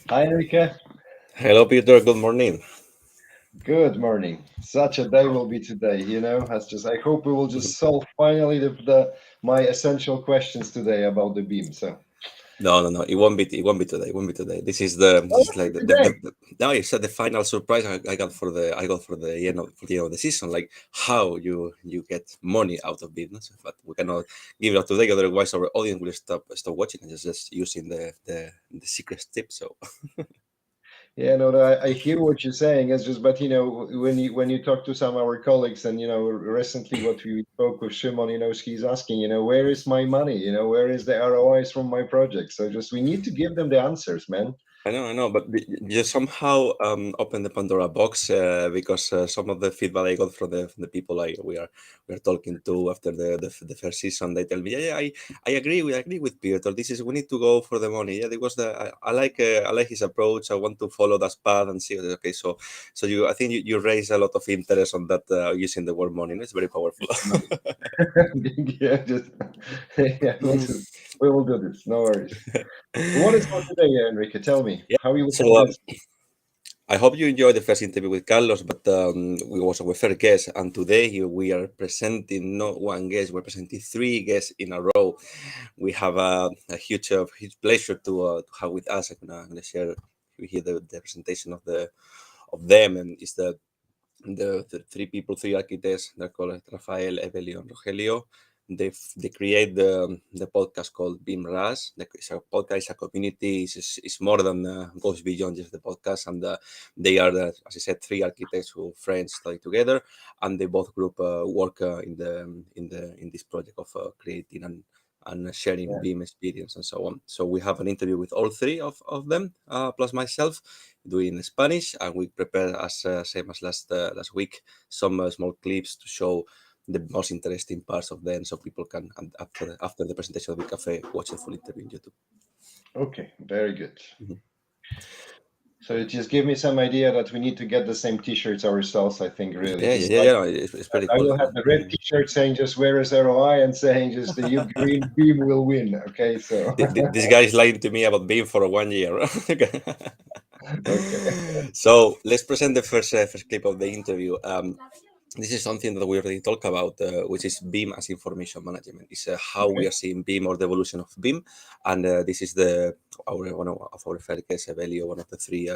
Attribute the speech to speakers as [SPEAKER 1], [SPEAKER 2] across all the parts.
[SPEAKER 1] Hi, Enrique.
[SPEAKER 2] Hello, Peter. Good morning.
[SPEAKER 1] Good morning. Such a day will be today, As just I hope we will just solve finally the my essential questions today about the beam. So
[SPEAKER 2] No, no, no. It won't be. It won't be today. It won't be today. This is like
[SPEAKER 1] today.
[SPEAKER 2] no. It's the final surprise I got for the end of the season. Like how you get money out of business, but we cannot give it out today. Otherwise, our audience will stop watching and just using the secret tip. So
[SPEAKER 1] Yeah, no, no, I hear what you're saying. It's just, but when you talk to some of our colleagues, and recently what we spoke with Shimon, he's asking, where is my money? Where is the ROIs from my project? So just we need to give them the answers, man.
[SPEAKER 2] I know, but you somehow open the Pandora box because some of the feedback I got from the people we are talking to after the first season, they tell me, yeah, I agree with Peter. We need to go for the money. Yeah, because I like his approach. I want to follow that path and see. Okay, so I think you raise a lot of interest on that using the word money. It's very powerful.
[SPEAKER 1] Money. Yeah, just yeah, we will do this. No worries. What is for today, Enrique? Tell me
[SPEAKER 2] Yeah.
[SPEAKER 1] how you
[SPEAKER 2] So
[SPEAKER 1] want this.
[SPEAKER 2] I hope you enjoyed the first interview with Carlos, but we was our first guest, and today we are presenting not one guest, we're presenting three guests in a row. We have a huge pleasure to have with us. I'm gonna share here the presentation of them, and it's the three people, three architects. They're called Rafael, Evelio, and Rogelio. They create the podcast called BIM Ras. It's a podcast, it's a community. It's more than goes beyond just the podcast. And they are, as I said, three architects who friends study together, and they both group work in this project of creating and sharing
[SPEAKER 1] Yeah,
[SPEAKER 2] BIM experience and so on. So we have an interview with all three of them, plus myself, doing Spanish, and we prepare as same as last week some small clips to show the most interesting parts of them, so people can and after the presentation of the cafe watch the full interview in YouTube.
[SPEAKER 1] okay, very good.
[SPEAKER 2] Mhm.
[SPEAKER 1] So it just give me some idea that we need to get the same T-shirts ourselves. I think really,
[SPEAKER 2] Yeah, yeah,
[SPEAKER 1] just
[SPEAKER 2] yeah,
[SPEAKER 1] like
[SPEAKER 2] yeah. It's pretty
[SPEAKER 1] I
[SPEAKER 2] cool.
[SPEAKER 1] will have the red T-shirt saying just where is ROI and saying just the you green beam will win. Okay, so
[SPEAKER 2] This guy is lying to me about being for 1 year.
[SPEAKER 1] okay,
[SPEAKER 2] So let's present the first clip of the interview. This is something that we already talked about, which is BIM as information management. It's how we
[SPEAKER 1] okay,
[SPEAKER 2] are seeing BIM or the evolution of BIM, and this is one of our first guests, Evelio, one of the three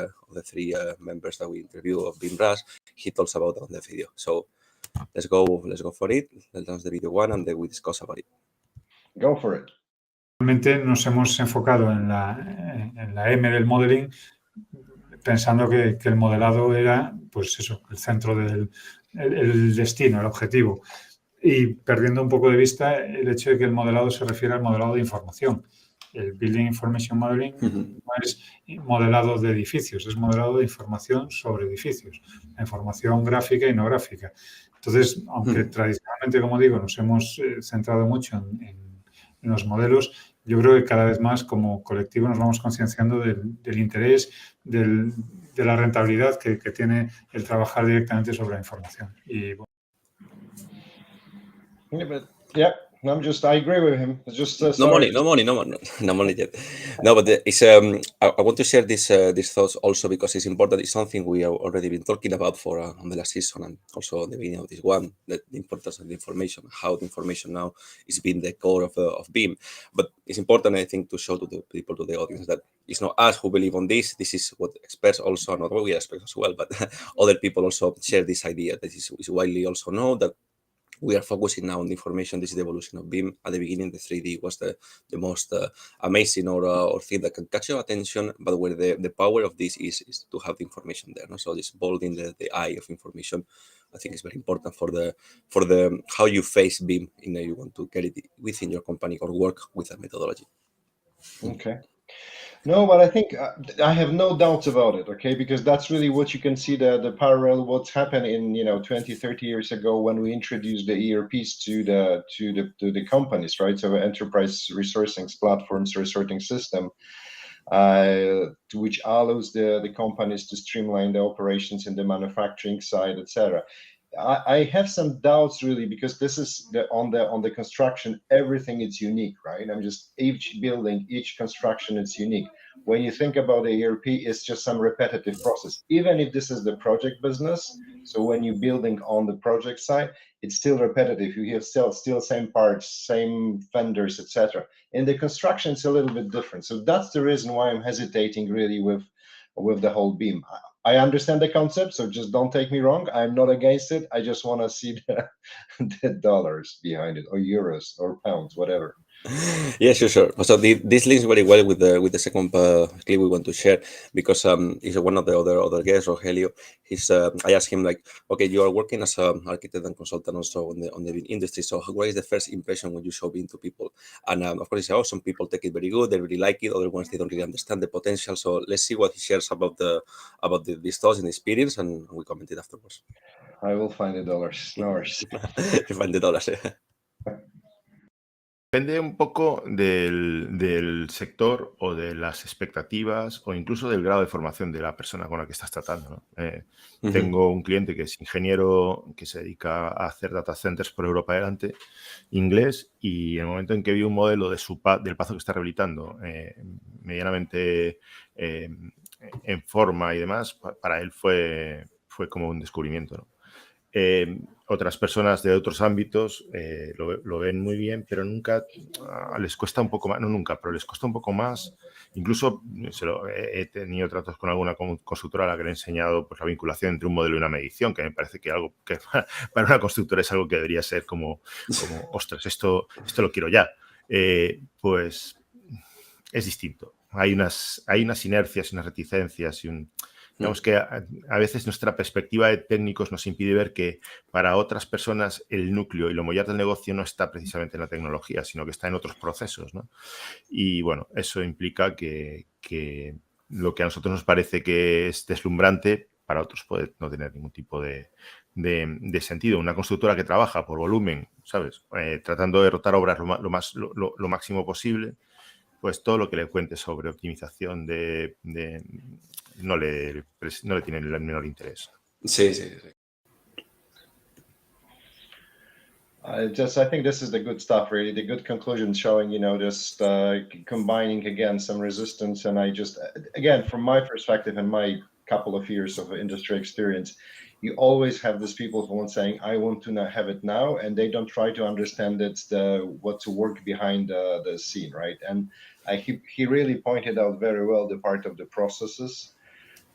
[SPEAKER 2] members that we interview of BIM Rush. He talks about it on the video. So let's go for it. Let's launch the video one, and then we discuss about it.
[SPEAKER 1] go for it.
[SPEAKER 3] Realmente nos hemos enfocado en la M del modeling pensando que el modelado era, pues eso, el centro el destino, el objetivo. Y perdiendo un poco de vista el hecho de que el modelado se refiere al modelado de información. El Building Information Modeling no es modelado de edificios, es modelado de información sobre edificios, la información gráfica y no gráfica. Entonces, aunque tradicionalmente, como digo, nos hemos centrado mucho en los modelos, yo creo que cada vez más como colectivo nos vamos concienciando del interés, de la rentabilidad que tiene el trabajar directamente sobre la información. Y bueno,
[SPEAKER 1] Yeah, but yeah, I agree with him. It's just
[SPEAKER 2] No
[SPEAKER 1] sorry,
[SPEAKER 2] money, no
[SPEAKER 1] just
[SPEAKER 2] money, no money, no money yet. No, but it's I want to share these thoughts also because it's important. It's something we have already been talking about for on the last season and also the beginning of this one. The importance of the information, how the information now is being the core of BIM. But it's important, I think, to show to the people, to the audience, that it's not us who believe on this. This is what experts also, not what we experts as well, but other people also share this idea. That is widely also know that we are focusing now on the information. This is the evolution of BIM. At the beginning, the 3D was the most amazing or thing that can catch your attention, but where the power of this is to have the information there. No? So this bolding the eye of information, I think is very important for the how you face BIM in you want to get it within your company or work with a methodology.
[SPEAKER 1] okay. No, but I think I have no doubts about it, okay? Because that's really what you can see the parallel what's happened in 20, 30 years ago when we introduced the ERPs to the companies, right? So enterprise resourcing platforms, resorting system, which allows the companies to streamline the operations in the manufacturing side, etc. I have some doubts really, because this is on the construction, everything is unique, right? I'm just each building, each construction, it's unique. When you think about the ERP, it's just some repetitive process. Even if this is the project business, so when you're building on the project side, it's still repetitive. You have still same parts, same vendors, etc. In the construction, it's a little bit different. So that's the reason why I'm hesitating really with the whole BIM. I understand the concept, so just don't take me wrong. I'm not against it. I just want to see the dollars behind it, or euros, or pounds, whatever.
[SPEAKER 2] Yeah, sure. So this links very well with the second clip we want to share, because is one of the other guests, Rogelio. I asked him, like, okay, you are working as an architect and consultant also on the industry. So what is the first impression when you show BIM to people? And of course, he said, oh, some people take it very good, they really like it. Other ones, they don't really understand the potential. So let's see what he shares about these thoughts and experience, and we comment it afterwards.
[SPEAKER 1] I will find the dollars. No worries.
[SPEAKER 2] You find the dollars.
[SPEAKER 4] Depende un poco del sector o de las expectativas o incluso del grado de formación de la persona con la que estás tratando, ¿no? Tengo un cliente que es ingeniero que se dedica a hacer data centers por Europa adelante, inglés, y en el momento en que vi un modelo del pazo que está rehabilitando medianamente en forma y demás, para él fue como un descubrimiento, ¿no? Otras personas de otros ámbitos lo ven muy bien, pero nunca les cuesta un poco más, no nunca, pero les cuesta un poco más. Incluso he tenido tratos con alguna constructora a la que le he enseñado, pues, la vinculación entre un modelo y una medición, que me parece que algo que para una constructora es algo que debería ser como ostras, esto lo quiero ya. Pues es distinto. Hay unas inercias, unas reticencias y digamos que a veces nuestra perspectiva de técnicos nos impide ver que para otras personas el núcleo y lo mollar del negocio no está precisamente en la tecnología, sino que está en otros procesos, ¿no? Y bueno, eso implica que lo que a nosotros nos parece que es deslumbrante, para otros puede no tener ningún tipo de sentido. Una constructora que trabaja por volumen, ¿sabes? Tratando de rotar obras lo máximo posible, pues todo lo que le cuente sobre optimización no le tiene el menor interés.
[SPEAKER 2] Sí.
[SPEAKER 1] I think this is the good stuff, really, the good conclusion, showing, just combining again some resistance. And I just, again, from my perspective and my couple of years of industry experience, you always have these people who want saying, I want to have it now, and they don't try to understand what to work behind the scene, right? And he really pointed out very well the part of the processes,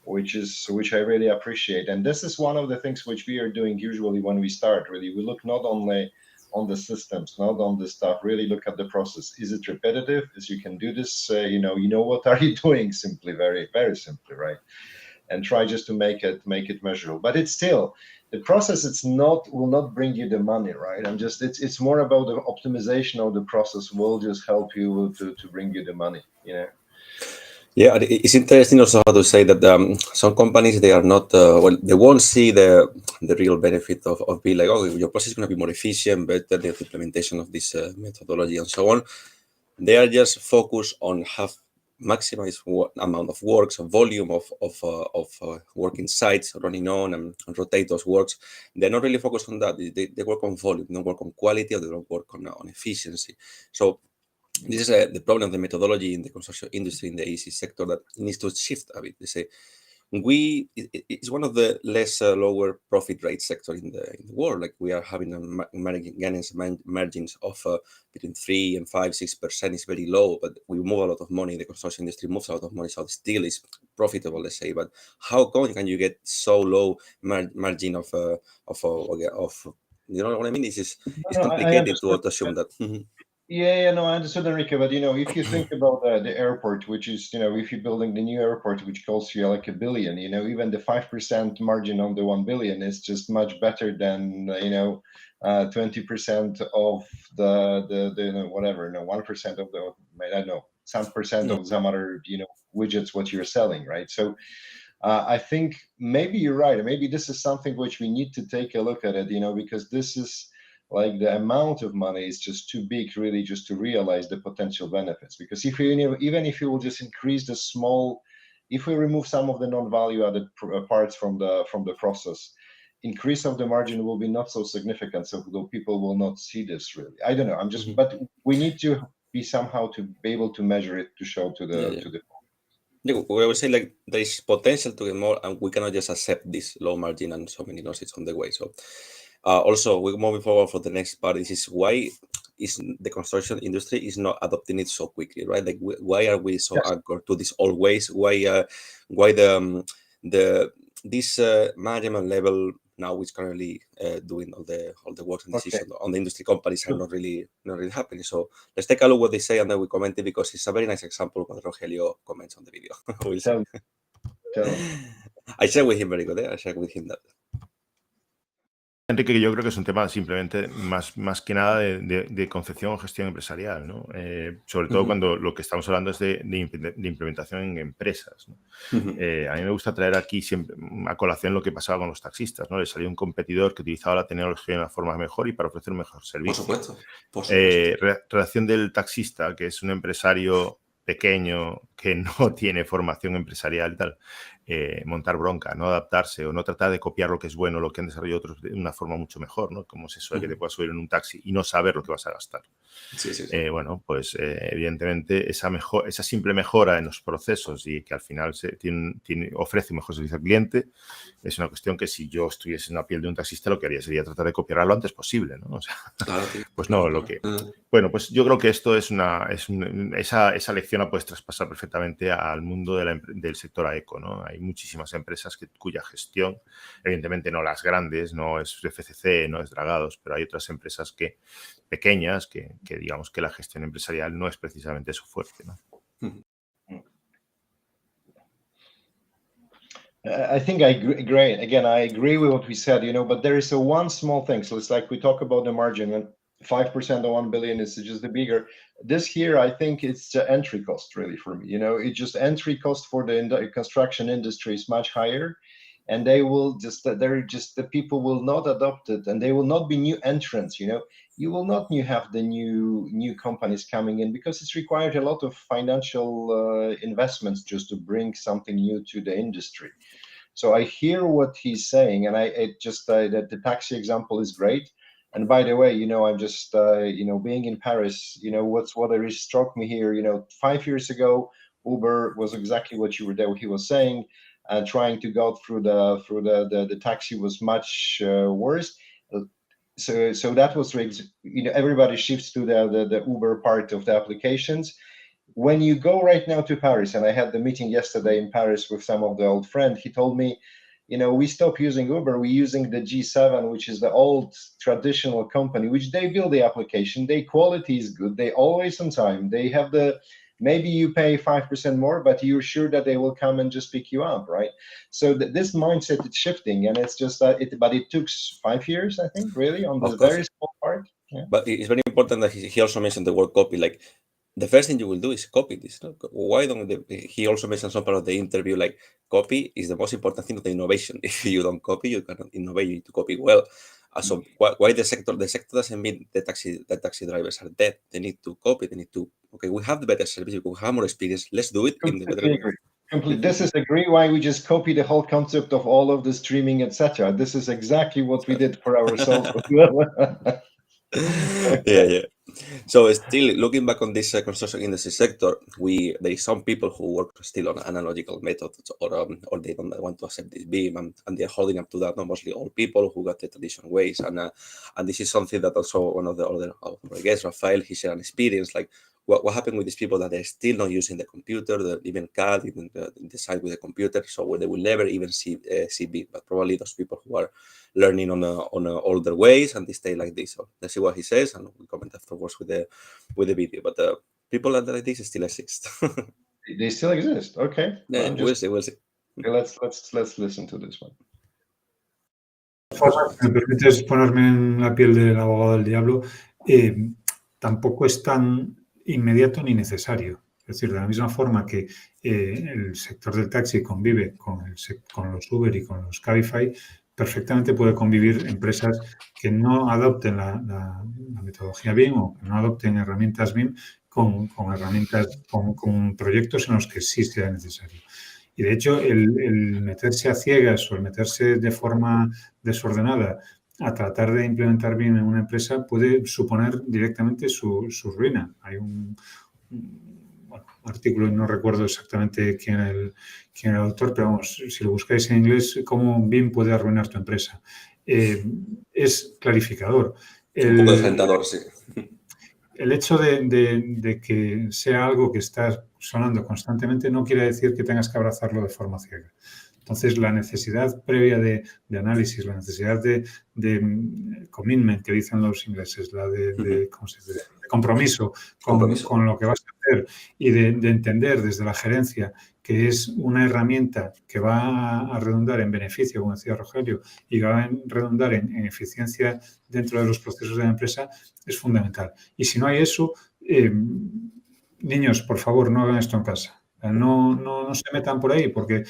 [SPEAKER 1] which I really appreciate. And this is one of the things which we are doing usually when we start. Really, we look not only on the systems, not on the stuff, really look at the process. Is it repetitive? Is you can do this, what are you doing? Simply, very, very simply, right? And try just to make it measurable. But it's still, the process, will not bring you the money, right? It's more about the optimization of the process will just help you to bring you the money,
[SPEAKER 2] Yeah, it's interesting also how to say that some companies, they are not, they won't see the real benefit of being like, oh, your process is going to be more efficient, better, the implementation of this methodology and so on. They are just focused on maximize amount of works, volume of working sites running on and rotate those works. They're not really focused on that. They work on volume, they don't work on quality, or they don't work on efficiency. So this is the problem of the methodology in the construction industry, in the AC sector, that it needs to shift a bit. They say it's one of the less lower profit rate sector in the world. Like, we are having margins of between 3 and 5-6%. Is very low, but we move a lot of money. The construction industry moves a lot of money, so it still is profitable, let's say. But how can you get so low margin of you know what I mean? It's complicated to assume that.
[SPEAKER 1] Yeah, no, I understood, Enrique. But if you think about the airport, which is, if you're building the new airport, which costs you like $1 billion, even the 5% margin on the 1 billion is just much better than 20% of the whatever, 1% of the, I don't know, some percent of some other widgets what you're selling, right? So I think maybe you're right. Maybe this is something which we need to take a look at it, because this is, like, the amount of money is just too big, really, just to realize the potential benefits. Because even if you will just increase if we remove some of the non-value added parts from the process, increase of the margin will be not so significant, so the people will not see this really. I don't know. I'm just,
[SPEAKER 2] Mhm.
[SPEAKER 1] but we need to be somehow to be able to measure it to show to the
[SPEAKER 2] Yeah, yeah.
[SPEAKER 1] to the.
[SPEAKER 2] Yeah, we would say like there is potential to get more, and we cannot just accept this low margin and so many losses on the way. So, also we're moving forward for the next part. This is why is the construction industry is not adopting it so quickly, right? Like why are we so
[SPEAKER 1] Yes.
[SPEAKER 2] anchored to this old ways? Why the this management level now is currently doing all the work and
[SPEAKER 1] Okay.
[SPEAKER 2] decisions on the industry companies are not really happening. So let's take a look what they say and then we comment it because it's a very nice example what Rogelio comments on the video. We'll see.
[SPEAKER 1] Tell me.
[SPEAKER 2] I share with him very good. I share with him that.
[SPEAKER 4] Enrique, que yo creo que es un tema simplemente más que nada de concepción o gestión empresarial, ¿no? Sobre todo cuando lo que estamos hablando es de implementación en empresas, ¿no? A mí me gusta traer aquí siempre a colación lo que pasaba con los taxistas, ¿no? Le salió un competidor que utilizaba la tecnología de una forma mejor y para ofrecer un mejor servicio.
[SPEAKER 2] Por supuesto.
[SPEAKER 4] Relación del taxista, que es un empresario pequeño que no tiene formación empresarial y tal, montar bronca, no adaptarse o no tratar de copiar lo que es bueno, lo que han desarrollado otros de una forma mucho mejor, ¿no? Como es eso de que te puedas subir en un taxi y no saber lo que vas a gastar.
[SPEAKER 2] Sí.
[SPEAKER 4] Bueno, pues evidentemente esa simple mejora en los procesos y que al final ofrece un mejor servicio al cliente es una cuestión que si yo estuviese en la piel de un taxista lo que haría sería tratar de copiarlo lo antes posible, ¿no? O sea,
[SPEAKER 2] Claro, tío.
[SPEAKER 4] pues no, lo que... Bueno, pues yo creo que esto esa lección la puedes traspasar perfectamente al mundo del sector AECO, ¿no? Hay muchísimas empresas cuya gestión, evidentemente no las grandes, no es FCC, no es Dragados, pero hay otras empresas pequeñas que digamos que la gestión empresarial no es precisamente su fuerte, ¿no?
[SPEAKER 1] I think I agree. Again, I agree with what we said, but there is one small thing. So it's like we talk about the margin and 5% of 1 billion is just the bigger. This here, I think it's the entry cost really for me. It's just entry cost for the construction industry is much higher. And they will the people will not adopt it and they will not be new entrants, You will not have the new companies coming in because it's required a lot of financial investments just to bring something new to the industry. So I hear what he's saying, and that the taxi example is great. And by the way, I'm just being in Paris, what really struck me here, 5 years ago, Uber was exactly what he was saying. Trying to go through the taxi was much worse. So that was everybody shifts to the Uber part of the applications. When you go right now to Paris, and I had the meeting yesterday in Paris with some of the old friends, he told me, we stopped using Uber, we're using the G7, which is the old traditional company, which they build the application, their quality is good, they always on time, they have maybe you pay 5% more, but you're sure that they will come and just pick you up, right? So this mindset is shifting, and it's just but it took 5 years, I think, really, on this very small part. Yeah.
[SPEAKER 2] But it's very important that he also mentioned the word copy. Like the first thing you will do is copy this. No? Why don't he also mentioned some part of the interview like copy is the most important thing of the innovation. If you don't copy, you cannot innovate. You need to copy well. So why the sector doesn't mean the taxi drivers are dead. They need to copy. They need to we have the better service. We have more experience. Let's do it in the better way.
[SPEAKER 1] Completely. This is agree why we just copy the whole concept of all of the streaming, etc. This is exactly what we did for ourselves.
[SPEAKER 2] Yeah. So still looking back on this construction industry sector, there is some people who work still on analogical methods, or they don't want to accept this BIM, and they're holding up to that. No, mostly old people who got the traditional ways, and this is something that also one of the other, I guess, Rafael, he shared an experience like. What happened with these people that they're still not using the computer, even CAD, even the design with the computer, so they will never even see BIM. But probably those people who are learning on older ways and they stay like this. So let's see what he says, and we'll comment afterwards with the video. But people like this still exist.
[SPEAKER 1] They still exist. Okay.
[SPEAKER 2] Yeah, we'll see.
[SPEAKER 1] Okay, let's listen to this one.
[SPEAKER 3] Si me permites ponerme en la piel del abogado del diablo, tampoco es tan inmediato ni necesario. Es decir, de la misma forma que el sector del taxi convive con los Uber y con los Cabify, perfectamente puede convivir empresas que no adopten la metodología BIM o que no adopten herramientas BIM con proyectos en los que sí sea necesario. Y de hecho, el meterse a ciegas o el meterse de forma desordenada a tratar de implementar BIM en una empresa puede suponer directamente su ruina. Hay un artículo, no recuerdo exactamente quién era el autor, pero vamos, si lo buscáis en inglés, cómo BIM puede arruinar tu empresa. Es clarificador.
[SPEAKER 2] Un poco desalentador, sí.
[SPEAKER 3] El hecho de que sea algo que está sonando constantemente no quiere decir que tengas que abrazarlo de forma ciega. Entonces, la necesidad previa de análisis, la necesidad de commitment, que dicen los ingleses, la de ¿cómo se dice? De compromiso con lo que vas a hacer y de entender desde la gerencia que es una herramienta que va a redundar en beneficio, como decía Rogelio, y va a redundar en eficiencia dentro de los procesos de la empresa, es fundamental. Y si no hay eso, niños, por favor, no hagan esto en casa. No se metan por ahí porque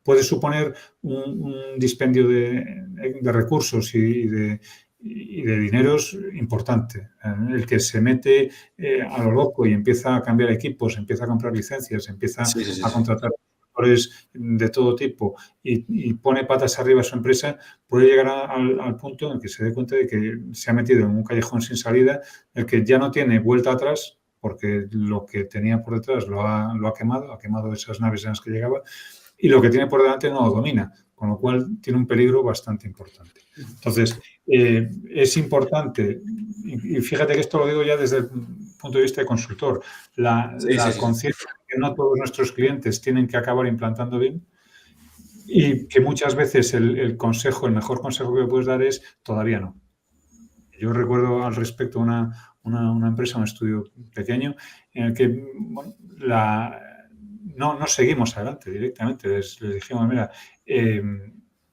[SPEAKER 3] puede suponer un dispendio de recursos y de dineros importante. El que se mete a lo loco y empieza a cambiar equipos, empieza a comprar licencias, empieza a contratar trabajadores de todo tipo y pone patas arriba a su empresa, puede llegar al punto en el que se dé cuenta de que se ha metido en un callejón sin salida, el que ya no tiene vuelta atrás, porque lo que tenía por detrás lo ha quemado esas naves en las que llegaba, y lo que tiene por delante no lo domina, con lo cual tiene un peligro bastante importante. Entonces, es importante, y fíjate que esto lo digo ya desde el punto de vista de consultor, la conciencia de que no todos nuestros clientes tienen que acabar implantando BIM y que muchas veces el mejor consejo que puedes dar es todavía no. Yo recuerdo al respecto una empresa, un estudio pequeño, en el que bueno, no seguimos adelante directamente. Les dijimos, mira,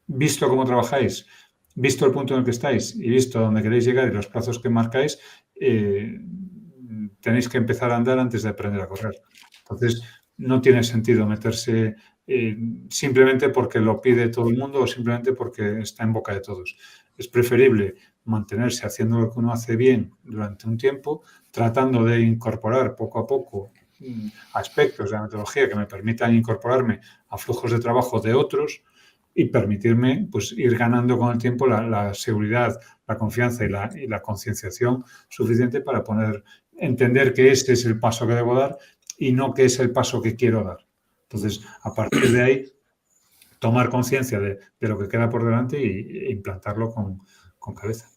[SPEAKER 3] visto cómo trabajáis, visto el punto en el que estáis y visto a dónde queréis llegar y los plazos que marcáis, tenéis que empezar a andar antes de aprender a correr. Entonces, no tiene sentido meterse simplemente porque lo pide todo el mundo o simplemente porque está en boca de todos. Es preferible mantenerse haciendo lo que uno hace bien durante un tiempo, tratando de incorporar poco a poco aspectos de la metodología que me permitan incorporarme a flujos de trabajo de otros y permitirme pues, ir ganando con el tiempo la seguridad, la confianza y la concienciación suficiente para poder entender que este es el paso que debo dar y no que es el paso que quiero dar. Entonces, a partir de ahí, tomar conciencia de lo que queda por delante e implantarlo con cabeza.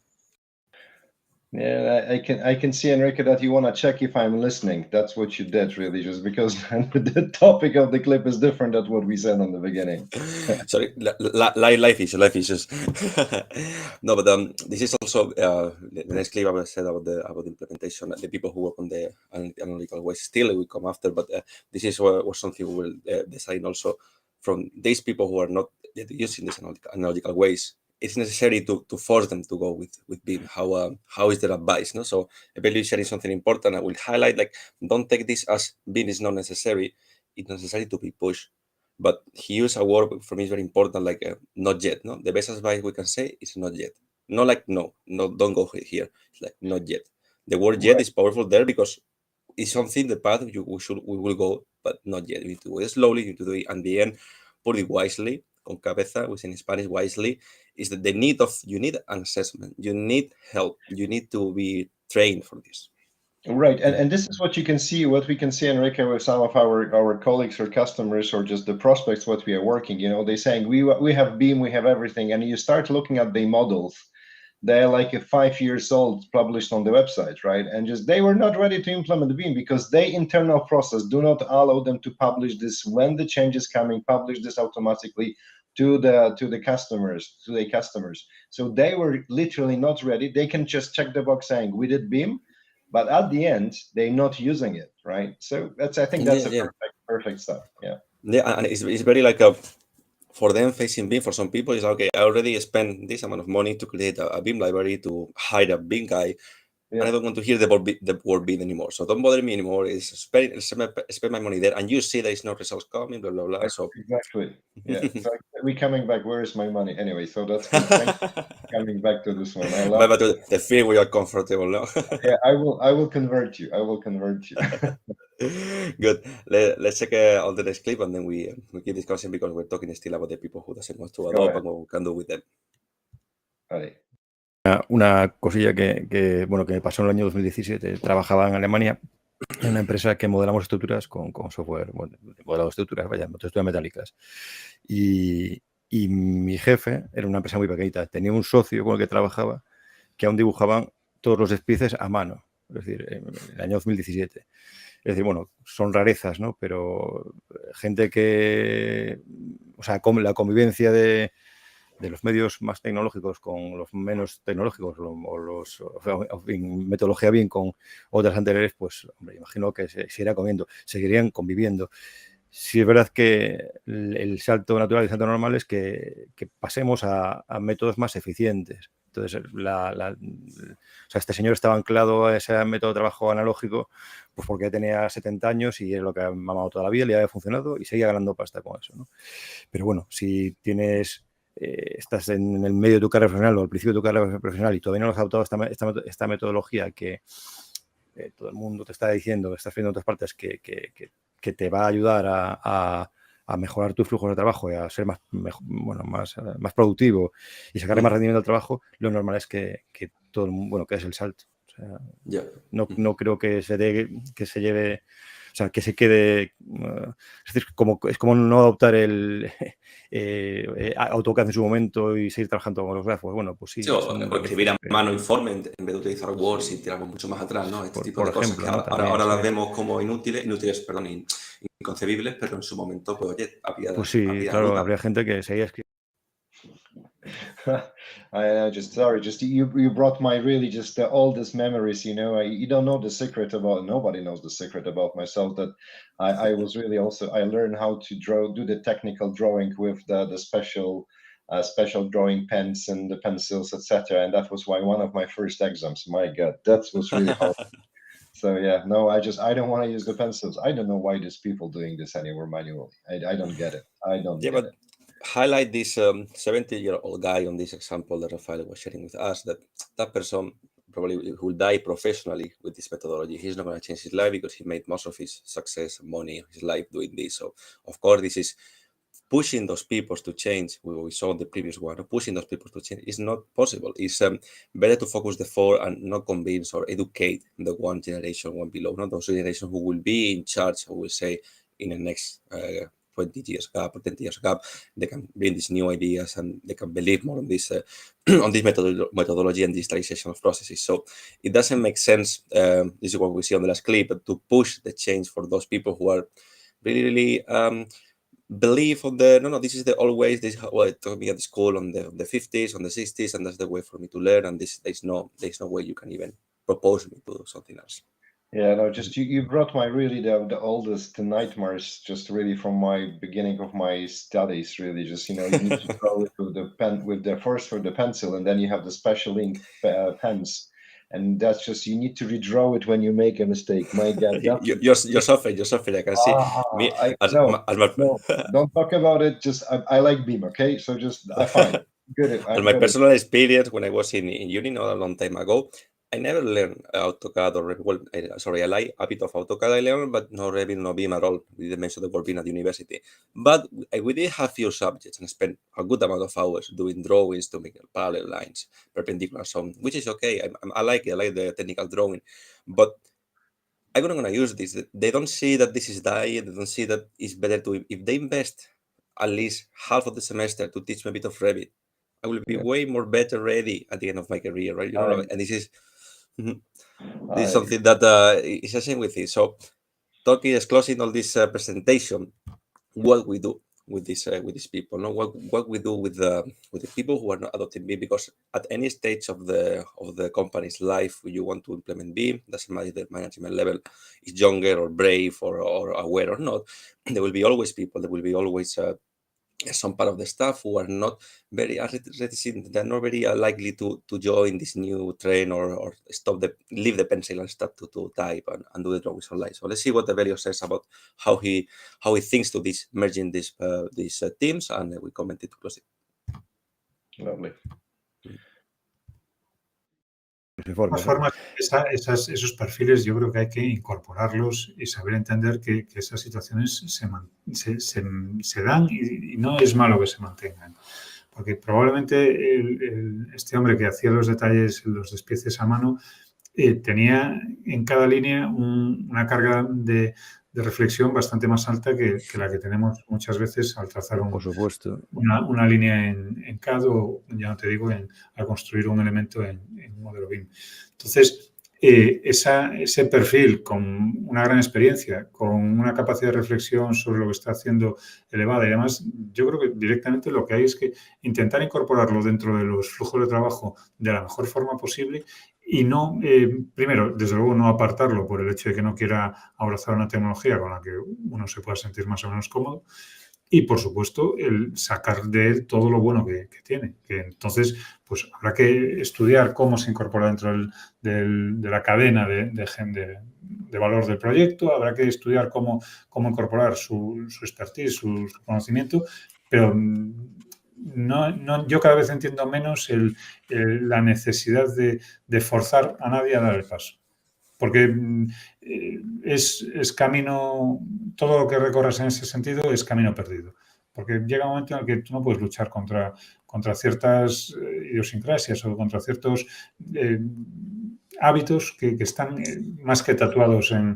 [SPEAKER 1] Yeah, I can see, Enrique, that you want to check if I'm listening. That's what you did, really, just because the topic of the clip is different than what we said on the beginning.
[SPEAKER 2] Sorry, life issues. No, but this is also the next clip I said about the implementation. The people who work on the analytical ways still will come after, but this is was something we will design also from these people who are not yet using these analytical ways. It's necessary to force them to go with BIM. How is their advice? No, so evaluation sharing something important. I will highlight like don't take this as BIM is not necessary. It's necessary to be pushed. But he used a word for me is very important, like not yet. No, the best advice we can say is not yet. Not like no, don't go here. It's like not yet. The word yet is powerful there because it's something the path we will go, but not yet. You need to go slowly. You need to do it, and the end, put it wisely. Con cabeza, we say in Spanish wisely, is that you need an assessment. You need help. You need to be trained for this.
[SPEAKER 1] Right, and this is what we can see, Enrique, with some of our colleagues or customers or just the prospects, what we are working, they're saying we have BIM, we have everything, and you start looking at the models, they're like 5 years old, published on the website, right? And just they were not ready to implement BIM because their internal process do not allow them to publish this when the change is coming, publish this automatically to the customers, So they were literally not ready. They can just check the box saying we did BIM, but at the end they're not using it, right? So I think that's perfect stuff.
[SPEAKER 2] Yeah, and it's very like for them facing BIM, for some people, it's like, okay, I already spent this amount of money to create a BIM library, to hire a BIM guy, and I don't want to hear the word BIM anymore. So don't bother me anymore. Spend my money there, and you see there is no results coming, blah, blah, blah. So
[SPEAKER 1] exactly. Yeah, we're coming back. Where is my money? Anyway, so that's good. Thank you for coming back to this one. I love
[SPEAKER 2] but the fear we are comfortable now.
[SPEAKER 1] Yeah, I will convert you.
[SPEAKER 2] Good. Let's check on the next clip, and then we keep discussing, because we're talking still about the people who doesn't want to
[SPEAKER 1] Go
[SPEAKER 2] adopt
[SPEAKER 1] ahead.
[SPEAKER 2] and what we can do with them.
[SPEAKER 1] Vale.
[SPEAKER 5] Una cosilla que me pasó en el año 2017. Trabajaba en Alemania en una empresa que modelamos estructuras con software, modelado estructuras, estructuras metálicas. Y mi jefe era una empresa muy pequeñita. Tenía un socio con el que trabajaba que aún dibujaban todos los despices a mano, es decir, en el año 2017. Es decir, bueno, son rarezas, ¿no? Pero gente que, o sea, la convivencia de los medios más tecnológicos con los menos tecnológicos o metodología bien con otras anteriores, pues, hombre, imagino que se seguirían conviviendo. Sí es verdad que el salto natural y el salto normal es que pasemos a métodos más eficientes. Entonces, este señor estaba anclado a ese método de trabajo analógico, pues porque tenía 70 años y es lo que ha mamado toda la vida, le había funcionado y seguía ganando pasta con eso, ¿no? Pero bueno, si estás en el medio de tu carrera profesional o al principio de tu carrera profesional y todavía no has adoptado esta metodología que todo el mundo te está diciendo, estás viendo en otras partes que te va a ayudar a mejorar tus flujos de trabajo y a ser más productivo y sacarle más rendimiento al trabajo, lo normal es que todo el mundo, que es el salto. O sea, no creo que se lleve, o sea, que se quede, es decir, es como no adoptar el AutoCAD en su momento y seguir trabajando con los grafos. Bueno, pues sí.
[SPEAKER 2] Sí, o escribir a mano informe en vez de utilizar Word, y tiramos mucho más atrás, ¿no? Este tipo de cosas que ahora las vemos como inútiles, inconcebibles, pero en su momento, pues oye,
[SPEAKER 5] pues sí, claro, habría gente que seguía escribiendo.
[SPEAKER 1] You brought my really just the oldest memories, you know. You don't know the secret about, nobody knows the secret about myself, that I was really also, I learned how to do the technical drawing with the special drawing pens and the pencils, etc. And that was one of my first exams. My God, that was really hard. So yeah, no, I don't want to use the pencils. I don't know why these people doing this anymore manually. I don't get it. I don't get it.
[SPEAKER 2] Highlight this 70-year-old guy on this example that Rafael was sharing with us, that person probably will die professionally with this methodology. He's not going to change his life because he made most of his success, money, his life doing this. So of course, this is pushing those people to change. We saw in the previous one, pushing those people to change is not possible. It's better to focus the four and not convince or educate the one generation, one below, not those generations who will be in charge, who will say in the next 20 years gap or 10 years gap, they can bring these new ideas and they can believe more on this on this methodology and digitalization of processes. So it doesn't make sense, this is what we see on the last clip, to push the change for those people who are really believe on this is the old ways. This is how it taught me at the school on the 50s, on the 60s, and that's the way for me to learn. And there's no way you can even propose me to do something else.
[SPEAKER 1] Yeah, no, just you brought my really the oldest nightmares, just really from my beginning of my studies. Really, just you need to draw with the pen, with the first with the pencil, and then you have the special ink pens, and that's just you need to redraw it when you make a mistake. My God,
[SPEAKER 2] you're suffering. I can see me.
[SPEAKER 1] No, don't talk about it. Just I like BIM, okay? So just fine. Good.
[SPEAKER 2] As my personal experience when I was in uni, not a long time ago, I never learned AutoCAD I like a bit of AutoCAD I learned, but no Revit, no BIM at all. We didn't mention the word BIM at university. But we did have few subjects and spent a good amount of hours doing drawings to make parallel lines, perpendicular, so which is okay. I like it. I like the technical drawing. But I'm not going to use this. They don't see that this is diet. They don't see that it's better to, if they invest at least half of the semester to teach me a bit of Revit, I will be way more better ready at the end of my career, right? And this is something that is the same with this. So, talking is closing all this presentation. What we do with these people, no? What we do with the people who are not adopting BIM, because at any stage of the company's life, you want to implement BIM, doesn't matter if the management level is younger or brave or aware or not. There will be always people. There will be always some part of the staff who are not very reticent. They're not very likely to join this new trend or leave the pencil and start to type and do the drawings online. So let's see what Evelio says about how he thinks to this merging these teams, and we comment it to close it.
[SPEAKER 1] Lovely.
[SPEAKER 3] De todas formas, esos perfiles yo creo que hay que incorporarlos y saber entender que esas situaciones se dan y no es malo que se mantengan. Porque probablemente este hombre que hacía los detalles, los despieces a mano, tenía en cada línea una carga de reflexión bastante más alta que la que tenemos muchas veces al trazar
[SPEAKER 5] Por supuesto.
[SPEAKER 3] una línea en CAD o, ya no te digo, al construir un elemento en modelo BIM. Entonces, ese perfil con una gran experiencia, con una capacidad de reflexión sobre lo que está haciendo elevada y además yo creo que directamente lo que hay es que intentar incorporarlo dentro de los flujos de trabajo de la mejor forma posible y no, primero, desde luego no apartarlo por el hecho de que no quiera abrazar una tecnología con la que uno se pueda sentir más o menos cómodo. Y, por supuesto, el sacar de él todo lo bueno que tiene. Que entonces, pues habrá que estudiar cómo se incorpora dentro de la cadena de valor del proyecto, habrá que estudiar cómo incorporar su expertise, su conocimiento, pero yo cada vez entiendo menos la necesidad de forzar a nadie a dar el paso. Porque es camino, todo lo que recorres en ese sentido es camino perdido. Porque llega un momento en el que tú no puedes luchar contra ciertas idiosincrasias o contra ciertos hábitos que están más que tatuados en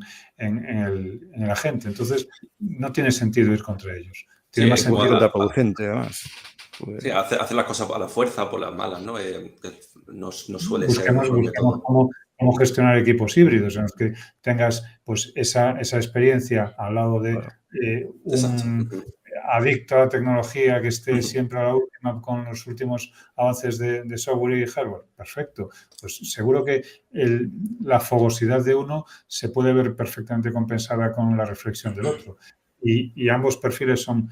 [SPEAKER 3] la gente. Entonces, no tiene sentido ir contra ellos. Tiene más sentido
[SPEAKER 5] contraproducente, además.
[SPEAKER 2] Sí, hacer las cosas a la fuerza o por las malas, ¿no? No suele ser
[SPEAKER 3] busquemos
[SPEAKER 2] el método.
[SPEAKER 3] cómo gestionar equipos híbridos en los que tengas pues esa experiencia al lado de un adicto a la tecnología que esté siempre a la última con los últimos avances de software y hardware. Perfecto. Pues seguro que la fogosidad de uno se puede ver perfectamente compensada con la reflexión del otro. Y ambos perfiles son,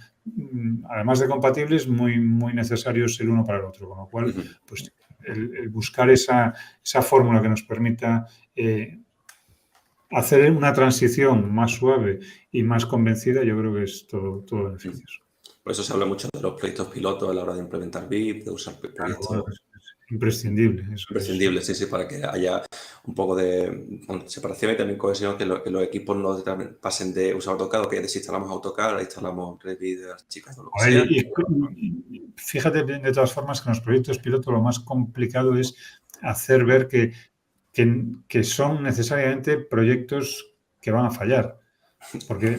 [SPEAKER 3] además de compatibles, muy, muy necesarios el uno para el otro. Con lo cual, pues el buscar esa fórmula que nos permita hacer una transición más suave y más convencida, yo creo que es todo beneficioso.
[SPEAKER 2] Por eso se habla mucho de los proyectos pilotos a la hora de implementar BIM, de usar proyectos.
[SPEAKER 3] Claro, es imprescindible. Eso
[SPEAKER 2] imprescindible, sí, para que haya un poco de separación y también cohesión, que los equipos no pasen de usar AutoCAD, que desinstalamos AutoCAD, instalamos Revit de las chicas o lo que sea.
[SPEAKER 3] Y fíjate, de todas formas, que en los proyectos piloto lo más complicado es hacer ver que son necesariamente proyectos que van a fallar. Porque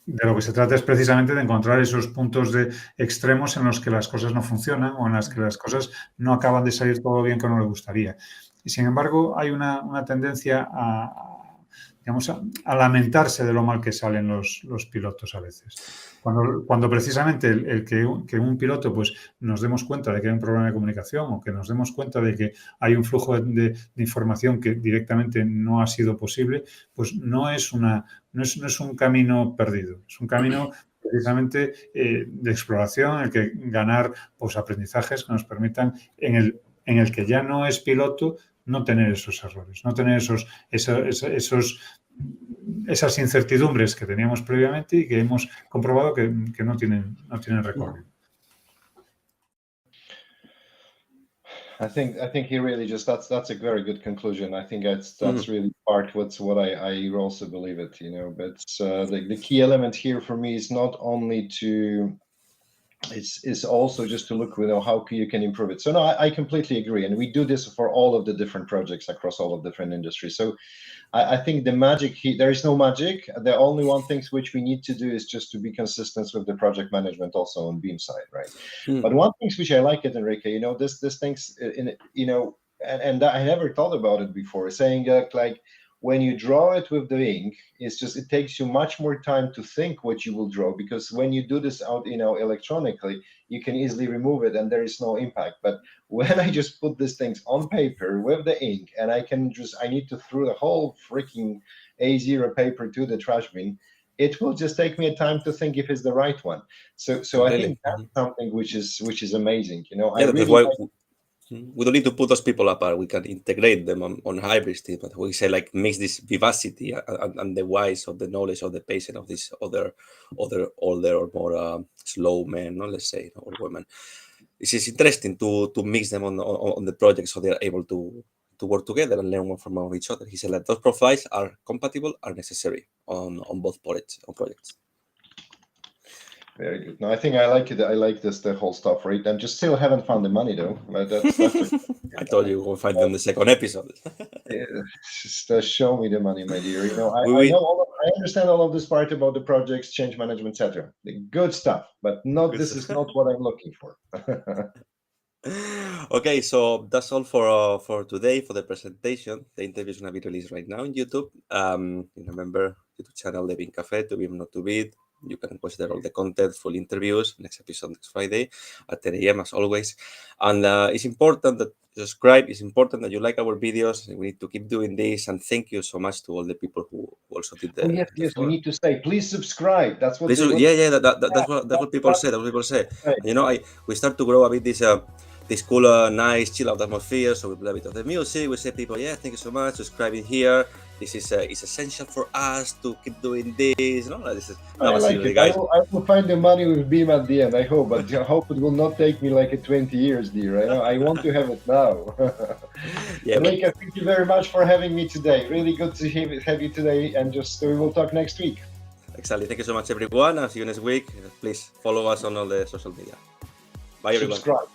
[SPEAKER 3] de lo que se trata es precisamente de encontrar esos puntos de extremos en los que las cosas no funcionan o en las que las cosas no acaban de salir todo bien como le gustaría. Y sin embargo, hay una tendencia a lamentarse de lo mal que salen los pilotos a veces. Cuando precisamente el que un piloto pues nos demos cuenta de que hay un problema de comunicación o que nos demos cuenta de que hay un flujo de información que directamente no ha sido posible, pues no es un camino perdido, es un camino precisamente de exploración en el que ganar pues, aprendizajes que nos permitan en el que ya no es piloto no tener esos errores, no tener esas incertidumbres que teníamos previamente y que hemos comprobado que no tienen recorrido.
[SPEAKER 1] I think he really just that's a very good conclusion. I think that's really part what I also believe it, but the key element here for me is not only it's also just to look how you can improve it. So no, I completely agree, and we do this for all of the different projects across all of different industries. So I think the magic there is no magic. The only one thing which we need to do is just to be consistent with the project management also on BIM side, right? But one thing which I like it, Enrique, this things and I never thought about it before, saying like when you draw it with the ink, it takes you much more time to think what you will draw, because when you do this out, electronically, you can easily remove it and there is no impact. But when I just put these things on paper with the ink and I need to throw the whole freaking A0 paper to the trash bin, it will just take me a time to think if it's the right one. So I think that's something which is amazing.
[SPEAKER 2] We don't need to put those people apart. We can integrate them on hybrid team, but we say like makes this vivacity and the wise of the knowledge of the patient of this other older or more slow men, let's say, or women. This is interesting to mix them on the project so they are able to work together and learn one from each other. He said that those profiles are compatible, are necessary on both projects.
[SPEAKER 1] Very good. No, I think I like it. I like the whole stuff, right? I just still haven't found the money though. But that's
[SPEAKER 2] I told you we'll find them in the second episode.
[SPEAKER 1] just show me the money, my dear. You know, I
[SPEAKER 2] We-
[SPEAKER 1] know I understand all of this part about the projects, change management, etc. The good stuff, but not
[SPEAKER 2] Good
[SPEAKER 1] this
[SPEAKER 2] stuff.
[SPEAKER 1] is not what I'm looking for.
[SPEAKER 2] Okay, so that's all for today for the presentation. The interview is gonna be released right now on YouTube. Remember YouTube channel the BIM Cafe, to BIM not to beat. You can watch there all the content, full interviews. Next episode next Friday at 10 a.m. as always. And it's important that you subscribe. It's important that you like our videos. We need to keep doing this. And thank you so much to all the people who also did the.
[SPEAKER 1] Oh, yes,
[SPEAKER 2] the
[SPEAKER 1] we
[SPEAKER 2] forum.
[SPEAKER 1] need to say, please subscribe. That's what
[SPEAKER 2] Please,
[SPEAKER 1] they want.
[SPEAKER 2] yeah, that's what people say. That's what people say.
[SPEAKER 1] Right.
[SPEAKER 2] And, you know, we start to grow a bit this cool, nice, chill out atmosphere. So we play a bit of the music. We say, people, yeah, thank you so much, subscribing here. This is essential for us to keep doing this. No, this is
[SPEAKER 1] I like
[SPEAKER 2] seriously,
[SPEAKER 1] it.
[SPEAKER 2] guys.
[SPEAKER 1] I will find the money with BIM at the end. I hope, but I hope it will not take me like 20 years, dear. I want to have it now.
[SPEAKER 2] Yeah, but-
[SPEAKER 1] Enrique, thank you very much for having me today. Really good to have you today, and just we will talk next week.
[SPEAKER 2] exactly. Thank you so much, everyone. I'll see you next week. Please follow us on all the social media. Bye, everyone.
[SPEAKER 1] Subscribe.